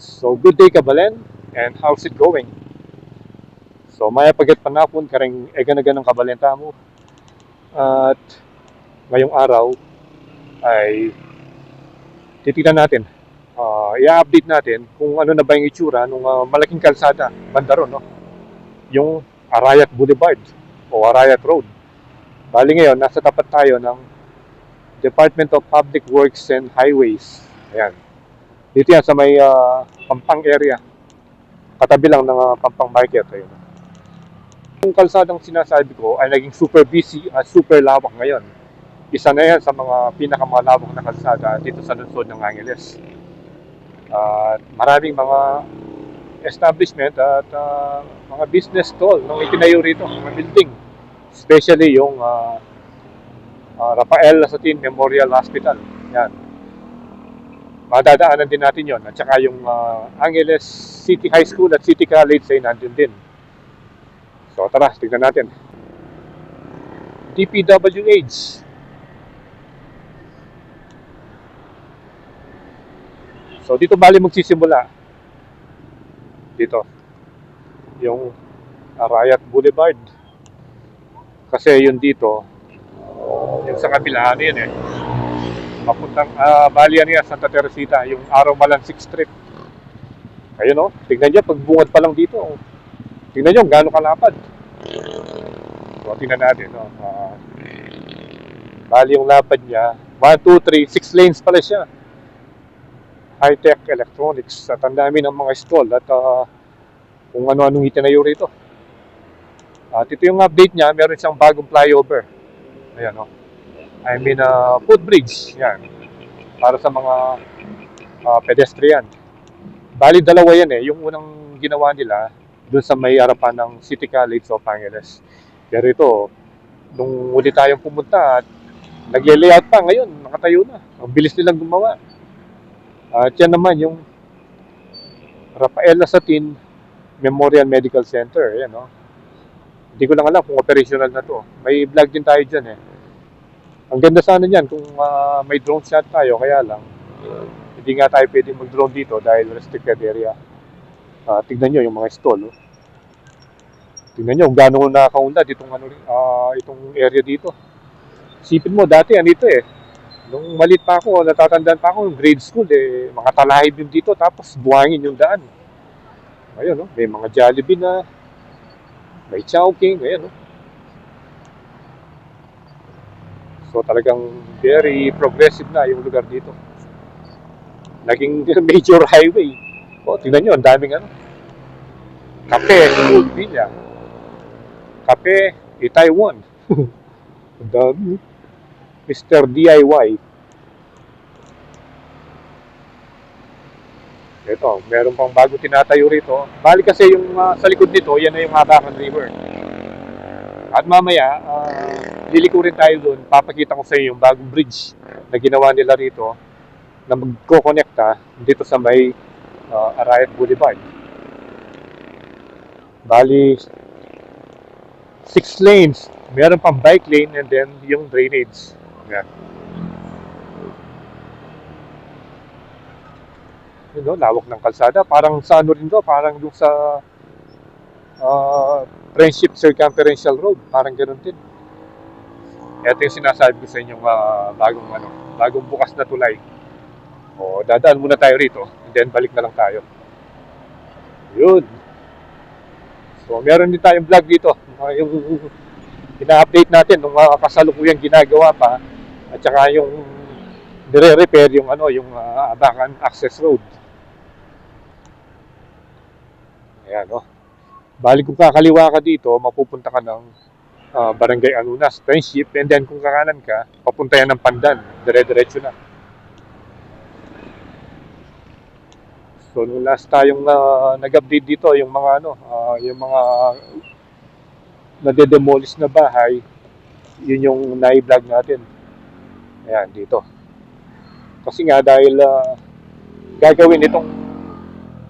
So, good day Kabalen, and how's it going? So, maya pagat panapon kareng ega-naga ng kabalenta mo. At ngayong araw ay titignan natin, i-update natin kung ano na ba yung itsura ng malaking kalsada, banda ron, no? Yung Arayat Boulevard o Arayat Road. Bali ngayon, nasa tapat tayo ng Department of Public Works and Highways. Ayan. Dito yan sa may Pampang area. Katabi lang ng Pampang Market. Ayun. Yung kalsadang sinasabi ko ay naging super busy at super lawak ngayon. Isa na yan sa mga pinakamalawak na kalsada dito sa lungsod ng Angeles. Maraming mga establishment at mga business stall nung itinayo rito, mga building. Especially yung Rafael Lasatin Memorial Hospital. Yan. Madadaanan din natin yon. At saka yung Angeles City High School at City College ay nandun din. So tara, tignan natin. DPWH. So dito bali magsisimula. Dito. Yung Arayat Boulevard. Kasi yun dito, yung sa kabila, ano yun eh. Papuntang, bali yan yan, Santa Teresita, yung Araw Malansik Street. Ayun o, tignan nyo, pagbungad pa lang dito. Tignan nyo, gaano kalapad. So, tingnan natin, no? Bali yung lapad niya, 1, 2, 3, 6 lanes pala siya. High-tech electronics. At ang dami ng mga stall at kung ano-anong itinayo rito. At ito yung update niya, meron siyang bagong flyover. Ayan, no? I mean, footbridge. Yan. Para sa mga pedestrian. Bali, dalawa yan eh. Yung unang ginawa nila, doon sa may harapan ng City College of Angeles. Pero ito, nung uli tayong pumunta at nagle-layout pa ngayon, nakatayo na. Ang bilis nilang gumawa. At yan naman yung Rafael Lasatin Memorial Medical Center. Yan, no? Hindi ko lang alam kung operational na to. May vlog din tayo dyan eh. Ang ganda sana niyan kung may drone shot tayo, kaya lang hindi nga tayo pwedeng mag-drone dito dahil restricted area. Tignan nyo yung mga stall. Oh. Tignan nyo kung gaano nakaunlad itong area dito. Isipin mo, dati anito eh. Nung maliit pa ako, natatandaan pa ako, yung grade school eh, mga talahib yung dito, tapos buhangin yung daan. Ayun, no? May mga Jollibee na, may Chowking, ayan, no? So talagang very progressive na yung lugar dito. Naging major highway. O, tingnan nyo, ang daming ano. Kape, Villa. Kape, Taiwan. Ang dami. Mr. DIY. Ito, meron pang bago tinatayo rito. Bali kasi yung sa likod nito, yan na yung Habakan River. At mamaya, liliko rin tayo doon. Papakita ko sa iyo yung bagong bridge na ginawa nila rito na magko-connecta dito sa may Arayat Boulevard. Bali, 6 lanes. Meron pang bike lane and then yung drainage. Yan. Yun, no, lawak ng kalsada. Parang sa ano rin to, parang yung sa Friendship Circumferential Road. Parang ganoon din. Ito yung sinasabi ko sa inyong bagong bukas na tulay. O, dadaan muna tayo rito, and then balik na lang tayo. Yun. So, meron din tayong vlog dito. Yung ina-update natin nung kasalukuyang ginagawa pa, at saka yung nire-repair yung Abacan Access Road. Ayan, no? Balik kung kakaliwa ka dito, mapupunta ka ng Barangay Anunas, Friendship, and then kung kakanan ka, papunta yan ng Pandan, dire-diretso na. So nung last tayong nag-update dito, yung mga yung mga nade-demolish na bahay, yun yung na-vlog natin. Ayan, dito. Kasi nga dahil gagawin itong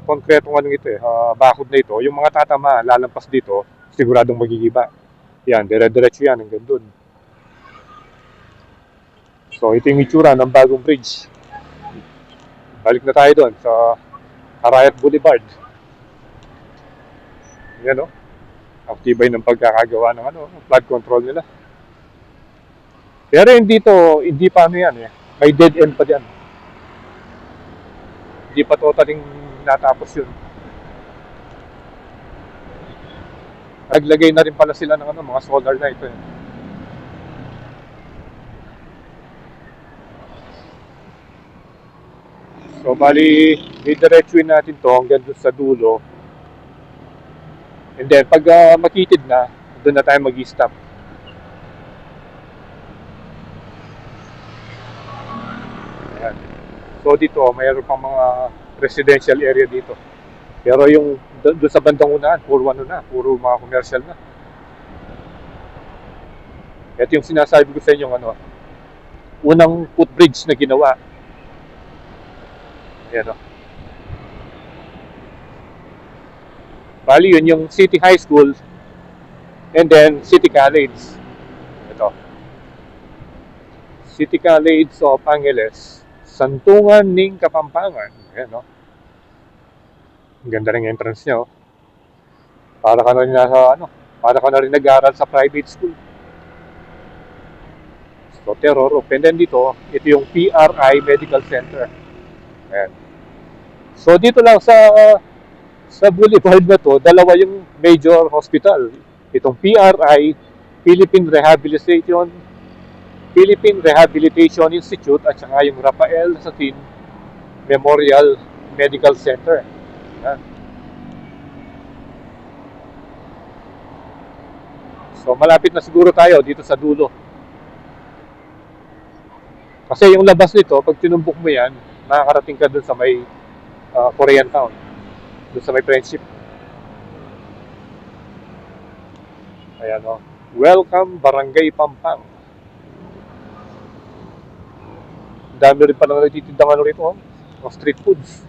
konkretong ito bakod na ito, yung mga tatama lalampas dito, siguradong magigiba. Yan, dire-diretso yan hanggang dun. So ito yung itsura ng bagong bridge. Balik na tayo doon sa Arayat Boulevard. Yan, no? Ang tibay ng pagkakagawa ng flood control nila. Pero yung dito, hindi pa yan eh. May dead end pa dyan. Hindi pa totaling natapos yun. Naglagay na rin pala sila ng mga solar light eh. So, bali, didiretsuin natin to hanggang doon sa dulo. And then, pag makitid na, doon na tayo mag-stop. Ayan. So, dito, mayroon pang mga residential area dito. Pero yung doon sa bandang unahan, puro puro mga commercial na. Ito yung sinasabi ko sa inyo, unang footbridge na ginawa. Ayan, Bali, yun yung City High School and then City College. Ito. City College of Angeles, Santungan ng Kapampangan. Ayan, Ang ganda ng entrance niya, Para ka na rin para ka na rin nag-aaral sa private school. So, Terror. And then dito, ito yung PRI Medical Center. Ayan. So, dito lang sa boulevard na to, dalawa yung major hospital. Itong PRI, Philippine Rehabilitation Institute, at saka yung Rafael Satin Memorial Medical Center. Ayan. So, malapit na siguro tayo dito sa dulo. Kasi yung labas nito, pag tinumbok mo yan, makakarating ka dun sa may Korean Town. Dun sa may Friendship. Ayan, Welcome, Barangay Pampang. Dami rin palang nagtitindang rito, mga street foods.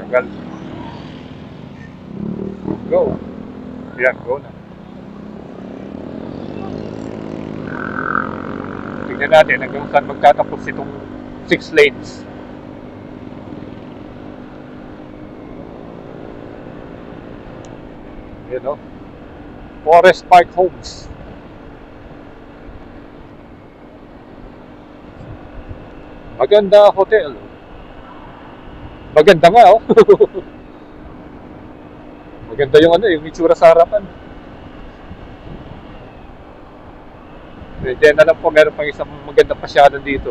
Tagal. Go. Ayan, go na. Tingnan natin hanggang saan magtatapos itong 6 lanes. Ayan, Forest Park Homes. Maganda hotel. Maganda nga, Maganda yung itsura sa harapan. And then, alam ko, meron pang isang magandang pasyalan dito,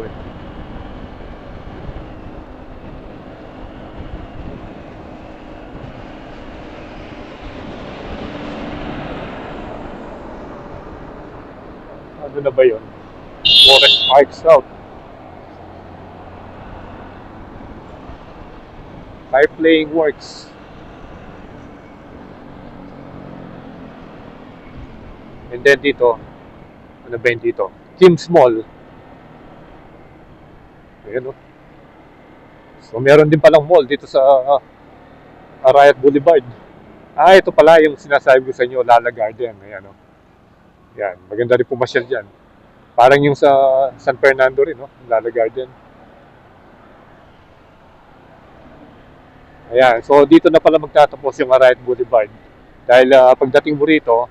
Ano na ba yun? Forest Park South. Fire Playing Works. And then dito, ano ba yun dito? Kim's Mall. Ayan, So, meron din palang mall dito sa Arayat Boulevard. Ito pala yung sinasabi ko sa inyo, Lala Garden. Ayan, Yan, maganda rin pumasyal dyan. Parang yung sa San Fernando rin, Lala Garden. Ayan, so dito na pala magtatapos yung Arayat Boulevard. Dahil pagdating mo rito,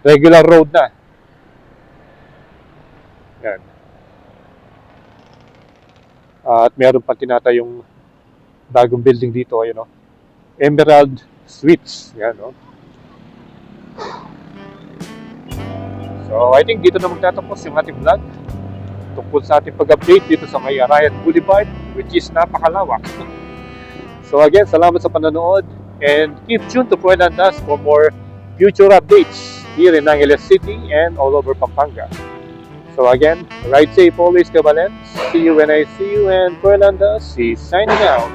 regular road na. Yan. At meron pa tinatayong bagong building dito, Emerald Suites. Yan, So, I think dito na magtatapos yung ating vlog tungkol sa ating pag-update dito sa may Arayat Boulevard, which is napakalawak. So again, salamat sa panonood and keep tuned to Puerlandas for more future updates here in Angeles City and all over Pampanga. So again, ride safe always, Kabalens. See you when I see you, and Puerlandas is signing out.